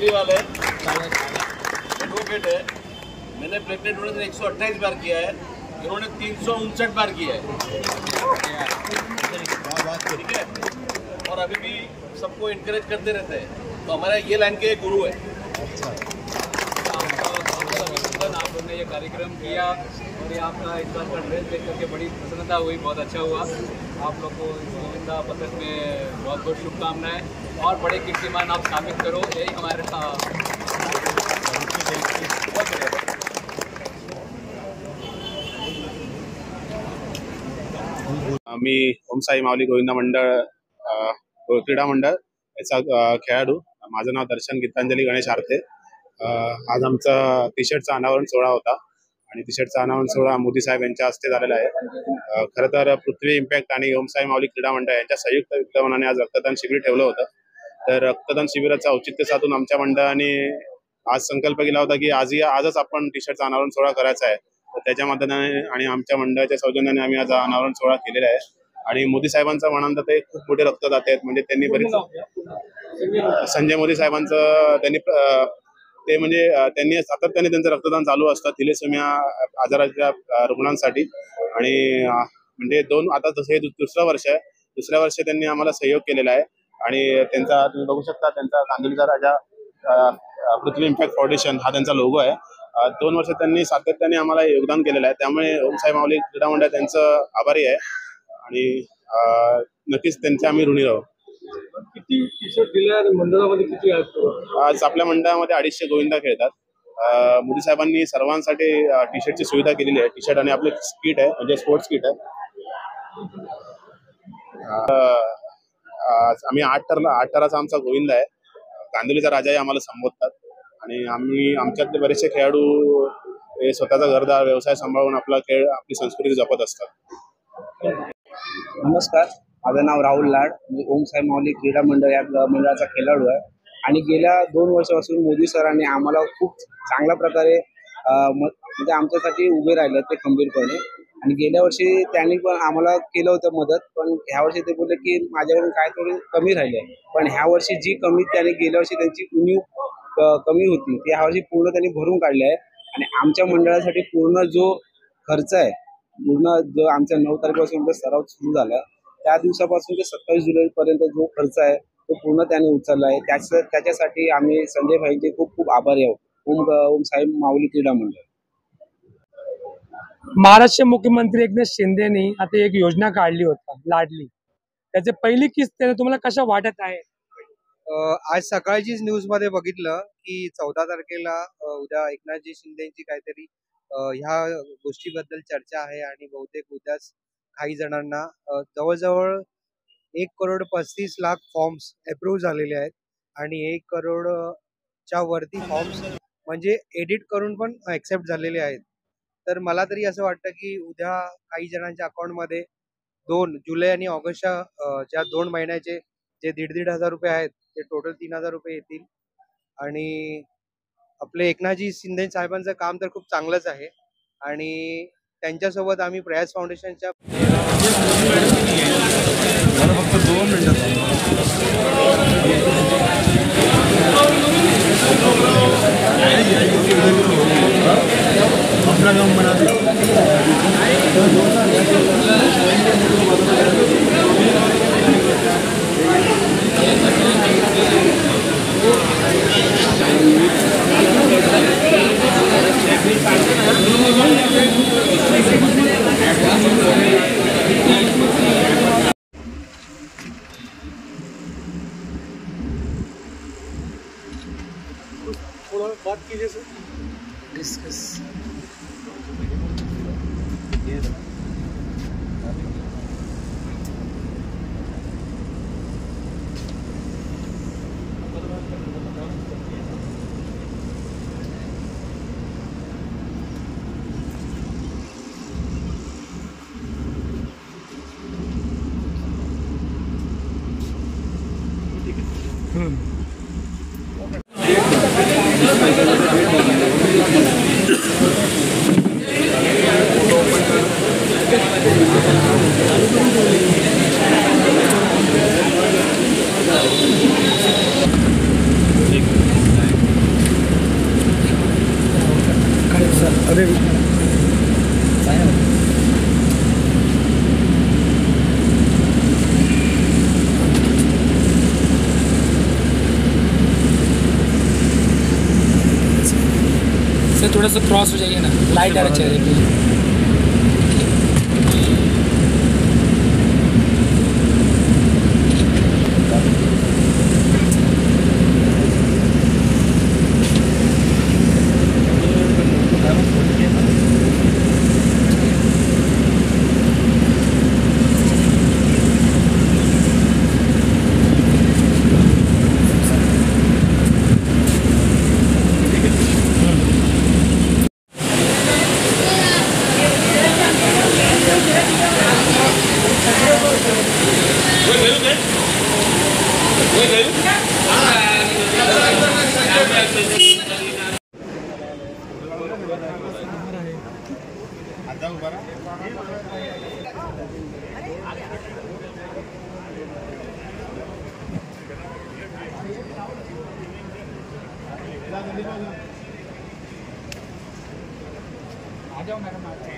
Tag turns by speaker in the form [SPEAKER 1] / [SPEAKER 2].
[SPEAKER 1] केजरीवाल है, एडवोकेट है। मैंने प्रेग्नेंट होने से 128 बार किया है, इन्होंने 359 बार किया है। ठीक है, और अभी भी सबको इनकरेज करते रहते हैं, तो हमारा ये लाइन के गुरु है।
[SPEAKER 2] आपने ये कार्यक्रम किया और ये आपका इस बार का ड्रेस देख करके बड़ी प्रसन्नता हुई, बहुत अच्छा हुआ। आप लोग को इस गोविंदा पथक में बहुत बहुत शुभकामनाएं और बड़े कीर्तिमान आप स्थापित करो, यही हमारे
[SPEAKER 3] मी ओम साई माऊली गोविंदा मंडळ क्रीडा मंडळ याचा खेळाडू। माझं नाव दर्शन गीतांजली गणेश आरते। आज आमचा टी शर्टचा अनावरण सोहळा होता आणि टी शर्टचा अनावरण सोहळा मोदी साहेब यांच्या हस्ते झालेला आहे। खरं तर पृथ्वी इम्पॅक्ट आणि ओम साई माऊली क्रीडा मंडळ यांच्या संयुक्त विद्यमानाने आज रक्तदान शिबिर ठेवलं होतं। तर रक्तदान शिबिराचं औचित्य साधून आमच्या मंडळाने आज संकल्प केला होता की आजच आपण टी शर्टचा अनावरण सोहळा करायचा आहे। तर त्याच्या माध्यमाने आणि आमच्या मंडळाच्या सौजन्याने आम्ही आज अनावरण सोहळा केलेला आहे। आणि मोदी साहेबांचं म्हणाल तर ते खूप मोठे रक्तदाते आहेत। म्हणजे त्यांनी बरीच संजय मोदी साहेबांचं त्यांनी सातत्याने त्यांचं रक्तदान चालू असतं थिलेसेमिया आजाराच्या रुग्णांसाठी। आणि म्हणजे आता जसं हे दुसरं वर्ष आहे, दुसऱ्या वर्षी त्यांनी आम्हाला सहयोग केलेला आहे। आणि त्यांचा तुम्ही बघू शकता, त्यांचा कांदिवलीचा राजा पृथ्वी इम्पॅक्ट फाउंडेशन हा त्यांचा लोगो आहे। 2 वर्ष त्यांनी सातत्याने आम्हाला योगदान केलेलं आहे, त्यामुळे ओम साई माऊली क्रीडा मंडळ त्यांचं आभारी आहे आणि नक्कीच त्यांचे आम्ही ऋणी राहू।
[SPEAKER 2] किती टी शर्ट दिल्या मंडळामध्ये किती आहेत?
[SPEAKER 3] आज आपल्या मंडळामध्ये 250 गोविंदा खेळतात। मोदी साहेबांनी सर्वांसाठी टी शर्टची सुविधा केलेली आहे। टी शर्ट आणि आपले किट आहे, म्हणजे स्पोर्ट्स किट आहे। आम्ही 8 टराचा आमचा गोविंदा आहे। कांदिवलीचा राजाही आम्हाला संबोधतात आणि आम्ही आमच्यातले बरेचसे खेळाडू हे स्वतःचा घरदार व्यवसाय सांभाळून आपली संस्कृती जपत असतात।
[SPEAKER 4] नमस्कार, माझं नाव राहुल लाड, मी ओम साई माऊली क्रीडा मंडळ या मंडळाचा खेळाडू आहे। आणि गेल्या 2 वर्षापासून मोदी सरांनी आम्हाला खूप चांगल्या प्रकारे म्हणजे आमच्यासाठी उभे राहिले ते खंबीरपणे। आणि गेल्या वर्षी त्यांनी पण आम्हाला केलं होतं मदत, पण ह्या वर्षी ते बोलले की माझ्याकडून काय थोडी कमी राहिली आहे। पण ह्या वर्षी जी कमी त्यांनी गेल्या वर्षी त्यांची उणीव कमी होती ती ह्या वर्षी पूर्ण त्यांनी भरून काढली आहे। आणि आमच्या मंडळासाठी पूर्ण जो खर्च आहे, पूर्ण जो आमच्या 9 तारखेपासून सराव सुरू झाला त्या दिवसापासून ते 27 जुलैपर्यंत जो खर्च आहे तो पूर्ण त्याने उचलला आहे। त्याच्यासाठी आम्ही संजय भाईंचे खूप खूप आभारी आहोत। ओम साई माऊली क्रीडा मंडळ।
[SPEAKER 5] महाराष्ट्र मुख्यमंत्री एकनाथ शिंदेनी आता एक योजना काढली होती लाडली, त्याची पहिली किस्त तुम्हाला कशा वाटत आहे?
[SPEAKER 6] आज सकाळचीच न्यूज मध्ये बघितलं की 14 तारखेला उद्या एकनाथजी शिंदेची काहीतरी ह्या गोष्टीबद्दल चर्चा आहे आणि बहुतेक उद्याच काही जणांना जवळजवळ 1,35,00,000 फॉर्म्स अप्रूव्ह झालेले आहेत आणि 1,00,00,000च्या वरती फॉर्म्स म्हणजे एडिट करून पण ऍक्सेप्ट झालेले आहेत। तर मला तरी असं वाटतं की उद्या काही जणांच्या अकाउंटमध्ये 2 जुलै आणि ऑगस्टच्या ज्या 2 महिन्याचे जे 1,500 रुपये आहेत ते टोटल 3,000 रुपये येतील। आणि आपले एकनाथजी शिंदे साहेबांचं काम तर खूप चांगलंच आहे आणि त्यांच्यासोबत आम्ही प्रयास फाउंडेशनच्या
[SPEAKER 7] फक्त 2 मिनिटं आपला गाव म्हणाले
[SPEAKER 2] थोड़ा बात कीजिए सर।
[SPEAKER 5] डिस्कस अरे सर थोड़ा सा क्रॉस हो जाइए ना, लाइट आ रहा चेहरे पे।
[SPEAKER 2] आ जाओ मैडम, आ जाओ।